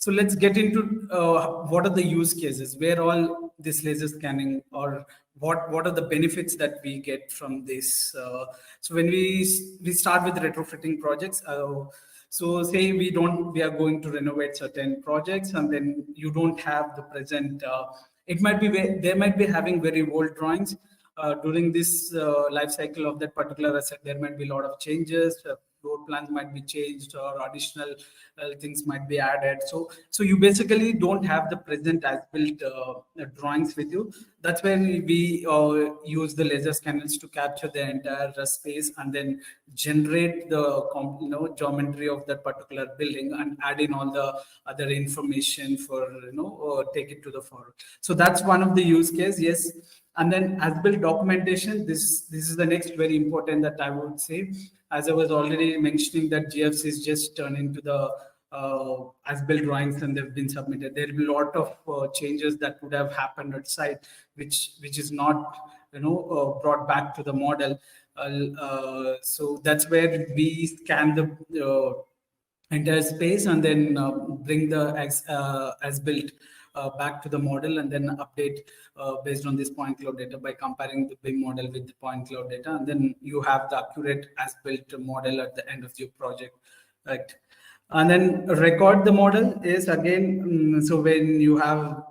So let's get into what are the use cases, where all this laser scanning, or what are the benefits that we get from this. So when we start with retrofitting projects, so say we are going to renovate certain projects, and then you don't have the present. It might be they might be having very old drawings. During this life cycle of that particular asset, there might be a lot of changes. Floor plans might be changed, or additional things might be added. So you basically don't have the present as-built drawings with you. That's where we use the laser scanners to capture the entire space and then generate the geometry of that particular building and add in all the other information for take it to the forward. So that's one of the use case. Yes. And then as-built documentation, this is the next very important that I would say. As I was already mentioning, that GFCs just turn into the as-built drawings and they've been submitted. There will be a lot of changes that would have happened at site, which is not brought back to the model. So that's where we scan the entire space and then bring the as-built back to the model, and then update based on this point cloud data by comparing the BIM model with the point cloud data, and then you have the accurate as-built model at the end of your project, right? And then record the model is again, so when you have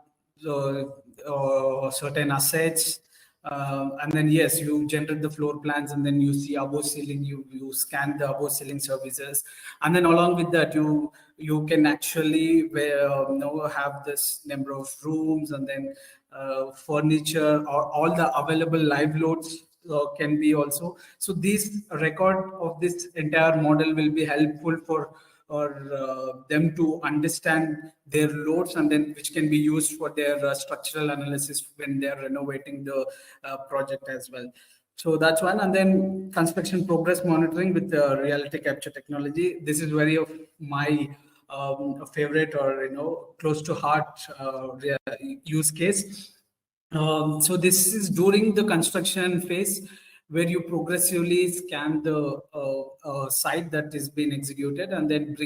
certain assets, and then yes, you generate the floor plans, and then you see above ceiling, you scan the above ceiling services, and then along with that you can actually have this number of rooms, and then furniture, or all the available live loads can be also. So this record of this entire model will be helpful for them to understand their loads, and then which can be used for their structural analysis when they are renovating the project as well. So that's one. And then construction progress monitoring with the reality capture technology. This is very of my favorite, or close to heart use case. So this is during the construction phase, where you progressively scan the site that is being executed, and then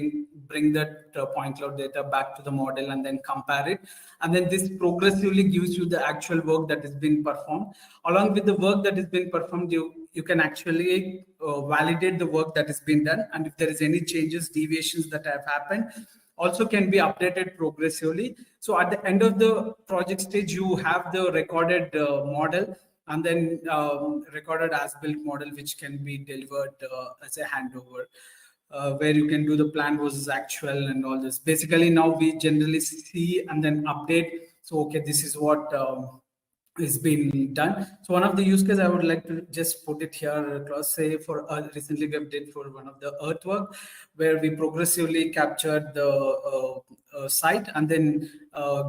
bring that point cloud data back to the model, and then compare it. And then this progressively gives you the actual work that has been performed. Along with the work that has been performed, you can actually validate the work that has been done, and if there is any changes, deviations that have happened, also can be updated progressively. So at the end of the project stage, you have the recorded model, and then recorded as-built model, which can be delivered as a handover, where you can do the plan versus actual and all this. Basically, now we generally see and then update. So, okay, this is what is being done. So one of the use cases I would like to just put it here, say for recently we did for one of the earthwork, where we progressively captured the site, and then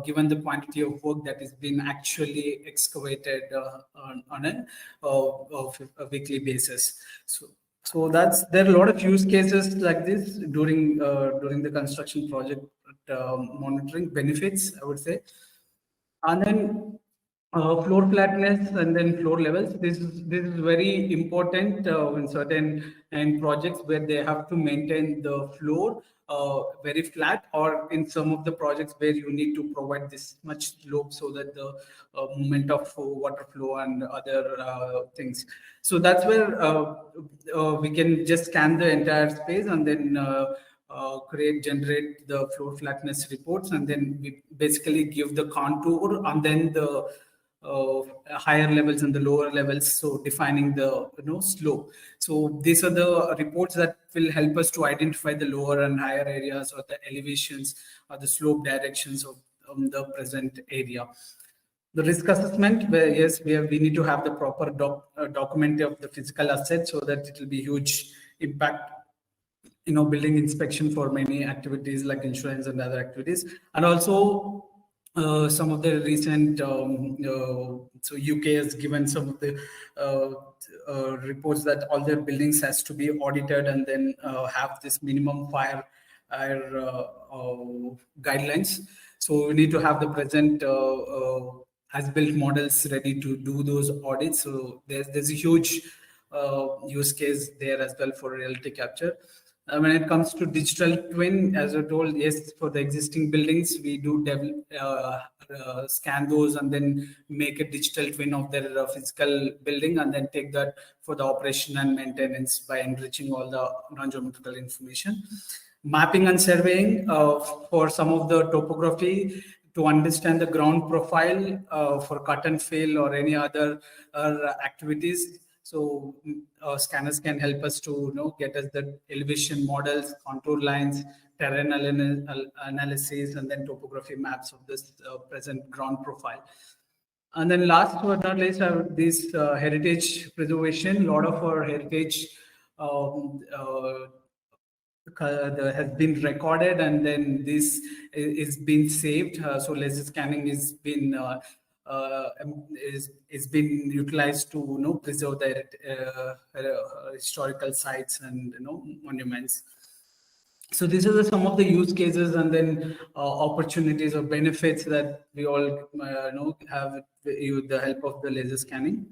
given the quantity of work that is being actually excavated on a weekly basis. So there are a lot of use cases like this during the construction project monitoring benefits, I would say. And then floor flatness and then floor levels. This is very important in certain projects where they have to maintain the floor very flat, or in some of the projects where you need to provide this much slope so that the movement of water flow and other things. So that's where we can just scan the entire space, and then generate the floor flatness reports, and then we basically give the contour, and then the higher levels and the lower levels, so defining the slope. So these are the reports that will help us to identify the lower and higher areas, or the elevations, or the slope directions of the present area. The risk assessment, where yes, we need to have the proper document of the physical asset, so that it will be huge impact, building inspection for many activities like insurance and other activities. And also some of the recent, so UK has given some of the reports that all their buildings has to be audited, and then have this minimum fire guidelines. So we need to have the present as-built models ready to do those audits. So there's a huge use case there as well for reality capture. When it comes to digital twin, as I told, yes, for the existing buildings, we do scan those and then make a digital twin of their physical building, and then take that for the operation and maintenance by enriching all the non-geometrical information. Mapping and surveying for some of the topography, to understand the ground profile for cut and fill or any other activities. So scanners can help us to get us the elevation models, contour lines, terrain analysis, and then topography maps of this present ground profile. And then last but not least, this heritage preservation. A lot of our heritage has been recorded, and then this is been saved. So laser scanning is been utilized to preserve the historical sites and monuments. So these are some of the use cases and then opportunities or benefits that we all have with the help of the laser scanning.